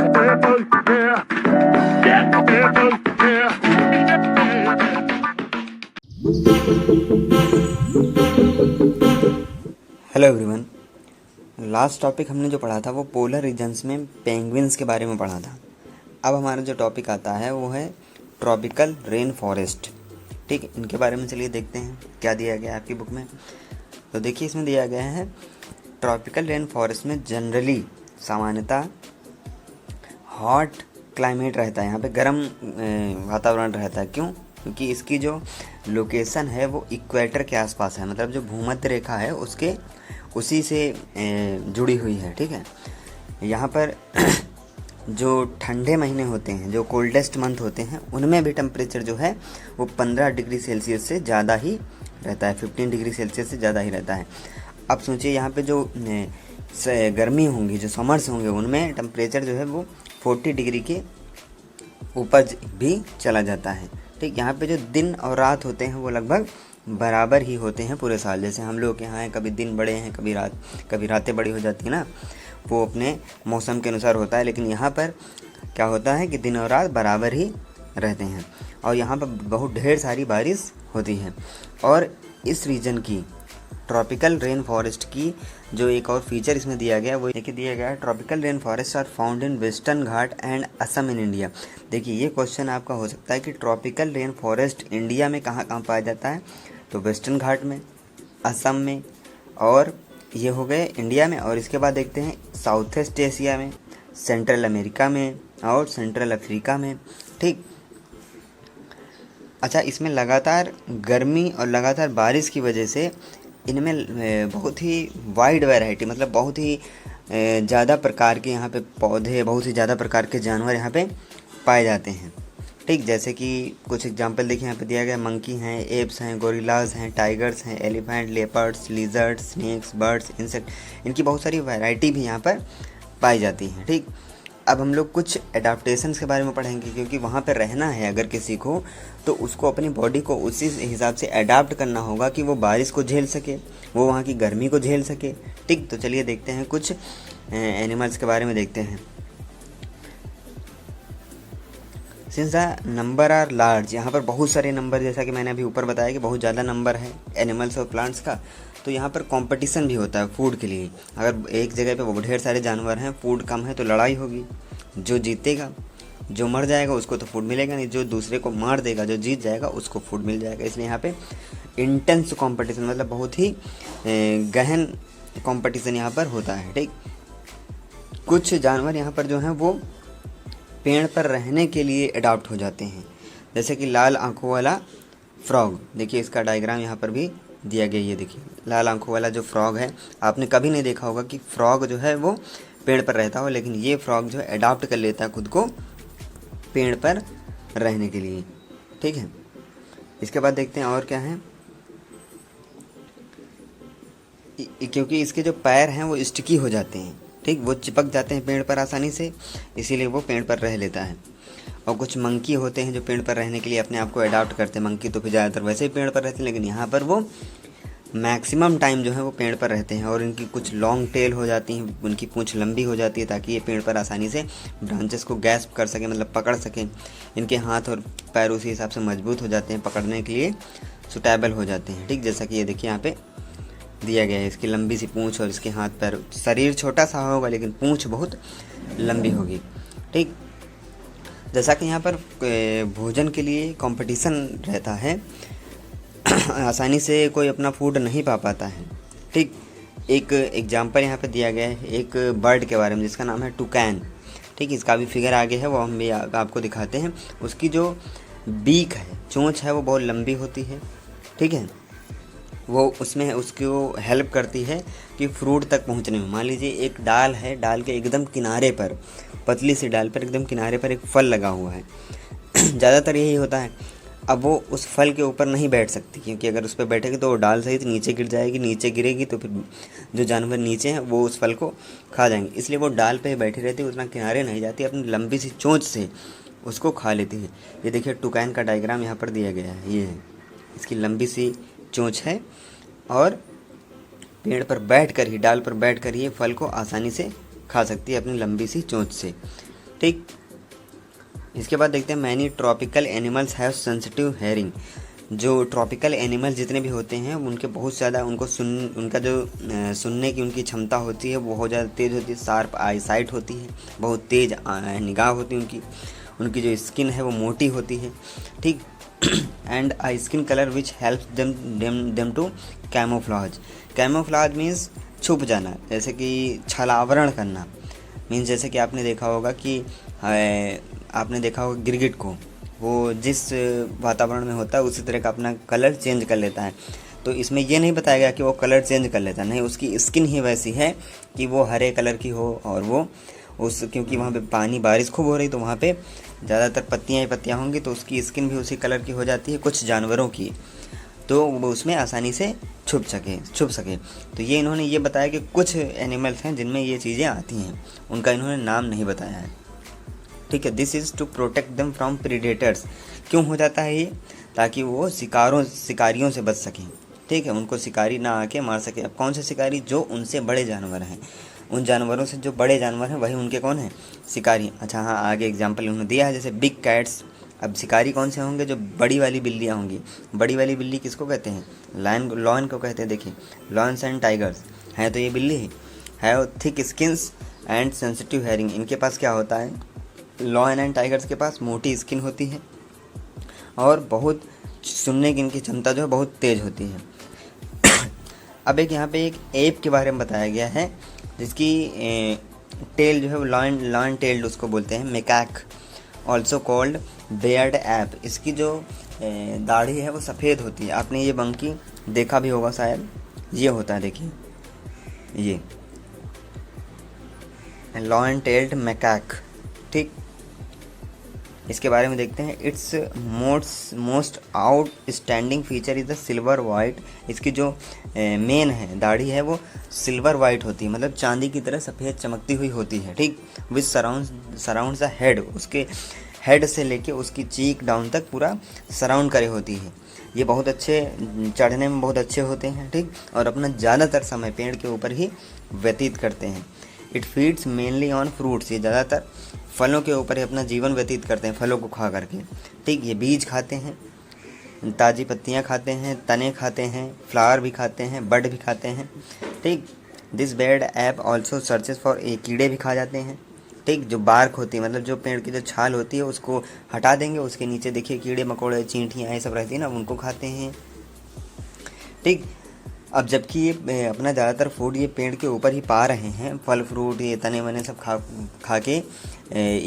Hello everyone. Last topic हमने जो पढ़ा था वो पोलर रीजन्स में पेंगुइन्स के बारे में पढ़ा था। अब हमारा जो टॉपिक आता है वो है ट्रॉपिकल रेन फॉरेस्ट। ठीक, इनके बारे में चलिए देखते हैं क्या दिया गया है आपकी बुक में। तो देखिए, इसमें दिया गया है ट्रॉपिकल रेन फॉरेस्ट में जनरली सामान्यतः हॉट क्लाइमेट रहता है, यहाँ पे गर्म वातावरण रहता है। क्यों? क्योंकि इसकी जो लोकेशन है वो इक्वेटर के आसपास है, मतलब जो भूमध्य रेखा है उसके उसी से जुड़ी हुई है। ठीक है, यहाँ पर जो ठंडे महीने होते हैं, जो कोल्डेस्ट मंथ होते हैं, उनमें भी टेम्परेचर जो है वो 15 डिग्री सेल्सियस से ज़्यादा ही रहता है, 15 डिग्री सेल्सियस से ज़्यादा ही रहता है। अब सोचिए, यहाँ पे जो गर्मी होंगी, जो समर्स होंगे, उनमें टेम्परेचर जो है वो 40 डिग्री के ऊपर भी चला जाता है। ठीक, यहाँ पे जो दिन और रात होते हैं वो लगभग बराबर ही होते हैं पूरे साल। जैसे हम लोग के यहाँ हैं, कभी दिन बड़े हैं, कभी रातें बड़ी हो जाती हैं ना, वो अपने मौसम के अनुसार होता है। लेकिन यहाँ पर क्या होता है कि दिन और रात बराबर ही रहते हैं, और यहाँ पर बहुत ढेर सारी बारिश होती है। और इस रीजन की ट्रॉपिकल रेन फॉरेस्ट की जो एक और फीचर इसमें दिया गया, वो देखिए दिया गया है, tropical rain forest are found in western Ghat and Assam in India. देखिए, ये क्वेश्चन आपका हो सकता है कि ट्रॉपिकल रेन फॉरेस्ट इंडिया में कहाँ कहाँ पाया जाता है। तो वेस्टर्न घाट में, असम में, और ये हो गए इंडिया में। और इसके बाद देखते हैं साउथ ईस्ट एशिया में, सेंट्रल अमेरिका में और सेंट्रल अफ्रीका में। ठीक, अच्छा, इसमें लगातार गर्मी और लगातार बारिश की वजह से इनमें बहुत ही वाइड वैरायटी, मतलब बहुत ही ज़्यादा प्रकार के यहाँ पे पौधे, बहुत ही ज़्यादा प्रकार के जानवर यहाँ पे पाए जाते हैं। ठीक, जैसे कि कुछ एग्जांपल देखिए, यहाँ पे दिया गया मंकी हैं, एप्स हैं, गोरिल्लाज हैं, टाइगर्स हैं, elephant, leopards, lizards, snakes, birds, insect, इनकी बहुत सारी वैरायटी भी यहाँ पर पाई जाती है। ठीक, अब हम लोग कुछ एडाप्टेशंस के बारे में पढ़ेंगे, क्योंकि वहाँ पर रहना है अगर किसी को, तो उसको अपनी बॉडी को उसी हिसाब से अडाप्ट करना होगा कि वो बारिश को झेल सके, वो वहाँ की गर्मी को झेल सके। ठीक, तो चलिए देखते हैं कुछ एनिमल्स के बारे में देखते हैं। Since the number are large, यहाँ पर बहुत सारे नंबर, जैसा कि मैंने अभी ऊपर बताया कि बहुत ज़्यादा नंबर है एनिमल्स और प्लांट्स का, तो यहाँ पर कंपटीशन भी होता है फूड के लिए। अगर एक जगह पे बहुत ढेर सारे जानवर हैं, फूड कम है, तो लड़ाई होगी। जो जीतेगा, जो मर जाएगा उसको तो फूड मिलेगा नहीं, जो दूसरे को मार देगा, जो जीत जाएगा उसको फूड मिल जाएगा। इसलिए यहाँ पे इंटेंस कंपटीशन, मतलब बहुत ही गहन कंपटीशन यहाँ पर होता है। ठीक, कुछ जानवर यहाँ पर जो हैं वो पेड़ पर रहने के लिए अडॉप्ट हो जाते हैं, जैसे कि लाल आंखों वाला फ्रॉग। देखिए, इसका डायग्राम यहाँ पर भी दिया गया। ये देखिए, लाल आंखों वाला जो फ्रॉग है, आपने कभी नहीं देखा होगा कि फ्रॉग जो है वो पेड़ पर रहता हो, लेकिन ये फ्रॉग जो है अडॉप्ट कर लेता है खुद को पेड़ पर रहने के लिए। ठीक है, इसके बाद देखते हैं और क्या है। क्योंकि इसके जो पैर हैं वो स्टिकी हो जाते हैं, ठीक, वो चिपक जाते हैं पेड़ पर आसानी से, इसीलिए वो पेड़ पर रह लेता है। और कुछ मंकी होते हैं जो पेड़ पर रहने के लिए अपने आप को अडॉप्ट करते हैं। मंकी तो फिर ज़्यादातर वैसे ही पेड़ पर रहते हैं, लेकिन यहाँ पर वो मैक्सिमम टाइम जो है वो पेड़ पर रहते हैं। और इनकी कुछ लॉन्ग टेल हो जाती हैं, उनकी पूंछ लंबी हो जाती है, ताकि ये पेड़ पर आसानी से ब्रांचेस को ग्रैस्प कर सकें, मतलब पकड़ सकें। इनके हाथ और पैर उसी हिसाब से मजबूत हो जाते हैं, पकड़ने के लिए सुटेबल हो जाते हैं। ठीक, जैसा कि ये देखिए यहाँ पे दिया गया है, इसकी लंबी सी पूंछ और इसके हाथ पैर। शरीर छोटा सा होगा लेकिन पूंछ बहुत लंबी होगी। ठीक, जैसा कि यहाँ पर भोजन के लिए कंपटीशन रहता है, आसानी से कोई अपना फूड नहीं पा पाता है। ठीक, एक एग्जांपल यहाँ पे दिया गया है एक बर्ड के बारे में जिसका नाम है टुकैन। ठीक, इसका भी फिगर आगे है, वो हम भी आपको दिखाते हैं। उसकी जो बीक है, चोंच है, वो बहुत लंबी होती है। ठीक है, वो उसमें उसको हेल्प करती है कि फ्रूट तक पहुंचने में। मान लीजिए एक डाल है, डाल के एकदम किनारे पर, पतली सी डाल पर एकदम किनारे पर एक फल लगा हुआ है। ज़्यादातर यही होता है। अब वो उस फल के ऊपर नहीं बैठ सकती, क्योंकि अगर उस पर बैठेगी तो वो डाल सहित नीचे गिर जाएगी। नीचे गिरेगी तो फिर जो जानवर नीचे हैं वो उस फल को खा जाएंगे। इसलिए वो डाल पे बैठी रहती है, उतना किनारे नहीं जाती, अपनी लंबी सी चोंच से उसको खा लेती है। ये देखिए, टुकैन का डायग्राम यहाँ पर दिया गया है। ये है, इसकी लंबी सी चोंच है और पेड़ पर बैठकर ही, डाल पर बैठकर ही ये फल को आसानी से खा सकती है अपनी लंबी सी चोंच से। ठीक। इसके बाद देखते हैं many tropical animals have sensitive hearing. जो ट्रॉपिकल एनिमल जितने भी होते हैं उनके बहुत ज़्यादा उनका जो सुनने की उनकी क्षमता होती है वो बहुत ज़्यादा तेज़ होती है, शार्प आई साइट होती है, बहुत तेज़ निगाह होती है उनकी। उनकी जो स्किन है वो मोटी होती है, ठीक। And I skin colour which helps them to camouflage. Camouflage means छुप जाना, जैसे कि छलावरण करना। मीन्स जैसे कि आपने देखा होगा गिरगिट को, वो जिस वातावरण में होता है उसी तरह का अपना कलर चेंज कर लेता है। तो इसमें ये नहीं बताया गया कि वो कलर चेंज कर लेता, नहीं, उसकी स्किन ही वैसी है कि वो हरे कलर की हो, और वो क्योंकि वहाँ पे पानी बारिश खूब हो रही तो वहाँ पे ज़्यादातर पत्तियाँ ही पत्तियाँ होंगी, तो उसकी स्किन भी उसी कलर की हो जाती है कुछ जानवरों की, तो वो उसमें आसानी से छुप सके। तो ये इन्होंने ये बताया कि कुछ एनिमल्स हैं जिनमें ये चीज़ें आती हैं, उनका इन्होंने नाम नहीं बताया है, ठीक है। This is to protect them from predators. क्यों हो जाता है ये? ताकि वो शिकारियों से बच सकें, ठीक है, उनको शिकारी ना आके मार सके। अब कौन से शिकारी? जो उनसे बड़े जानवर हैं, उन जानवरों से जो बड़े जानवर हैं वही उनके कौन है? शिकारी। अच्छा हाँ, आगे एग्जाम्पल उन्होंने दिया है जैसे बिग कैट्स। अब शिकारी कौन से होंगे? जो बड़ी वाली बिल्लियाँ होंगी। बड़ी वाली बिल्ली किसको कहते हैं? लॉयन को कहते हैं। देखिए, लॉयंस एंड टाइगर्स हैं तो ये बिल्ली है thick skins and sensitive hearing. इनके पास क्या होता है? लॉयन एंड टाइगर्स के पास मोटी स्किन होती है और बहुत सुनने की इनकी क्षमता जो है बहुत तेज़ होती है। अब यहाँ पे एक एप के बारे में बताया गया है जिसकी टेल जो है वो लॉयन टेल्ड उसको बोलते हैं, macaque, also called Baird app. इसकी जो दाढ़ी है वो सफ़ेद होती है। आपने ये मंकी देखा भी होगा शायद, ये होता है, देखिए ये लॉयन टेल्ड मैकाक, ठीक। इसके बारे में देखते हैं। It's most outstanding feature is the silver white. इसकी जो मेन है दाढ़ी है वो सिल्वर वाइट होती है, मतलब चांदी की तरह सफ़ेद चमकती हुई होती है, ठीक। विच सराउंड्स द हेड। उसके हेड से लेके उसकी चीक डाउन तक पूरा सराउंड करे होती है। ये बहुत अच्छे चढ़ने में बहुत अच्छे होते हैं, ठीक, और अपना ज़्यादातर समय पेड़ के ऊपर ही व्यतीत करते हैं। It feeds mainly on fruits. ये ज़्यादातर फलों के ऊपर ही अपना जीवन व्यतीत करते हैं, फलों को खा करके, ठीक। ये बीज खाते हैं, ताज़ी पत्तियां खाते हैं, तने खाते हैं, फ्लावर भी खाते हैं, बड भी खाते हैं, ठीक। This bed app also searches for कीड़े भी खा जाते हैं, ठीक। जो बार्क होती है, मतलब जो पेड़ की जो छाल होती है उसको हटा देंगे, उसके नीचे देखिए कीड़े मकोड़े चींटियाँ ये सब रहती है ना, उनको खाते हैं, ठीक। अब जबकि ये अपना ज़्यादातर फूड ये पेड़ के ऊपर ही पा रहे हैं, फल फ्रूट ये तने वने सब खा के,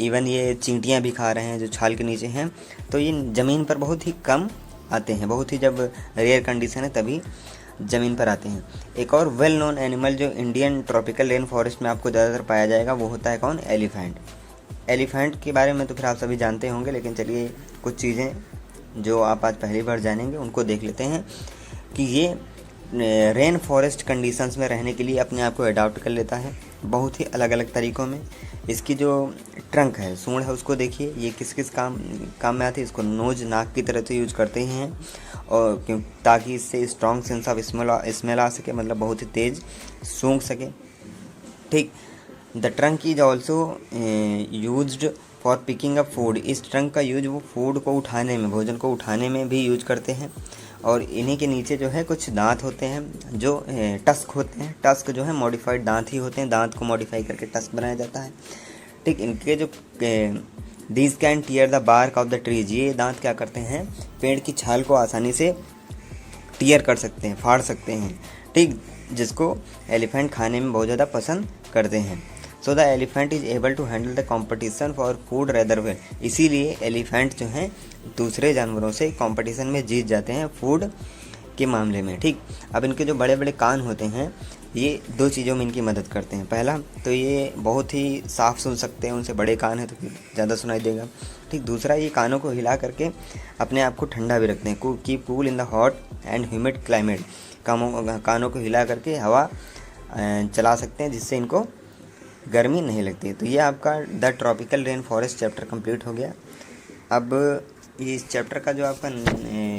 इवन ये चींटियाँ भी खा रहे हैं जो छाल के नीचे हैं, तो ये ज़मीन पर बहुत ही कम आते हैं, बहुत ही जब रेयर कंडीशन है तभी ज़मीन पर आते हैं। एक और वेल नोन एनिमल जो इंडियन ट्रॉपिकल रेन फॉरेस्ट में आपको ज़्यादातर पाया जाएगा वो होता है कौन? एलिफेंट। एलिफेंट के बारे में तो फिर आप सभी जानते होंगे, लेकिन चलिए कुछ चीज़ें जो आप आज पहली बार जानेंगे उनको देख लेते हैं कि ये रेन फॉरेस्ट कंडीशंस में रहने के लिए अपने आप को अडॉप्ट कर लेता है बहुत ही अलग अलग तरीक़ों में। इसकी जो ट्रंक है, सूंड है, उसको देखिए ये किस किस काम में आती है। इसको नोज नाक की तरह से यूज करते हैं, और क्यों, ताकि इससे स्ट्रॉन्ग सेंस ऑफ स्मेल आ सके, मतलब बहुत ही तेज़ सूंघ सके, ठीक। The trunk is also used for picking up food. इस ट्रंक का यूज वो फूड को उठाने में, भोजन को उठाने में भी यूज करते हैं। और इन्हीं के नीचे जो है कुछ दांत होते हैं जो टस्क होते हैं। टस्क जो है मॉडिफाइड दांत ही होते हैं, दांत को मॉडिफाई करके टस्क बनाया जाता है, ठीक। इनके जो these can tear the bark of the trees. ये दांत क्या करते हैं? पेड़ की छाल को आसानी से टीयर कर सकते हैं, फाड़ सकते हैं, ठीक, जिसको एलिफेंट खाने में बहुत ज़्यादा पसंद करते हैं। So the elephant is able to handle the competition for food rather well. इसीलिए एलिफेंट जो हैं दूसरे जानवरों से कंपटीशन में जीत जाते हैं फूड के मामले में, ठीक। अब इनके जो बड़े बड़े कान होते हैं ये दो चीज़ों में इनकी मदद करते हैं। पहला तो ये बहुत ही साफ सुन सकते हैं, उनसे बड़े कान हैं तो फिर ज़्यादा सुनाई देगा, ठीक। दूसरा, ये कानों को हिला करके अपने आप को ठंडा भी रखते हैं, keep cool in the hot and humid climate. कानों को हिला करके हवा चला सकते हैं जिससे इनको गर्मी नहीं लगती। तो ये आपका the tropical rain forest chapter complete हो गया। अब इस चैप्टर का जो आपका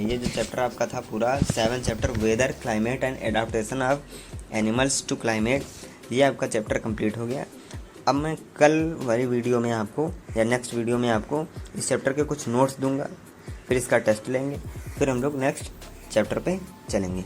ये जो चैप्टर आपका था पूरा 7 chapter, weather, climate and adaptation of animals to climate, ये आपका चैप्टर कंप्लीट हो गया। अब मैं कल वाली वीडियो में आपको या नेक्स्ट वीडियो में आपको इस चैप्टर के कुछ नोट्स दूंगा, फिर इसका टेस्ट लेंगे, फिर हम लोग नेक्स्ट चैप्टर पे चलेंगे।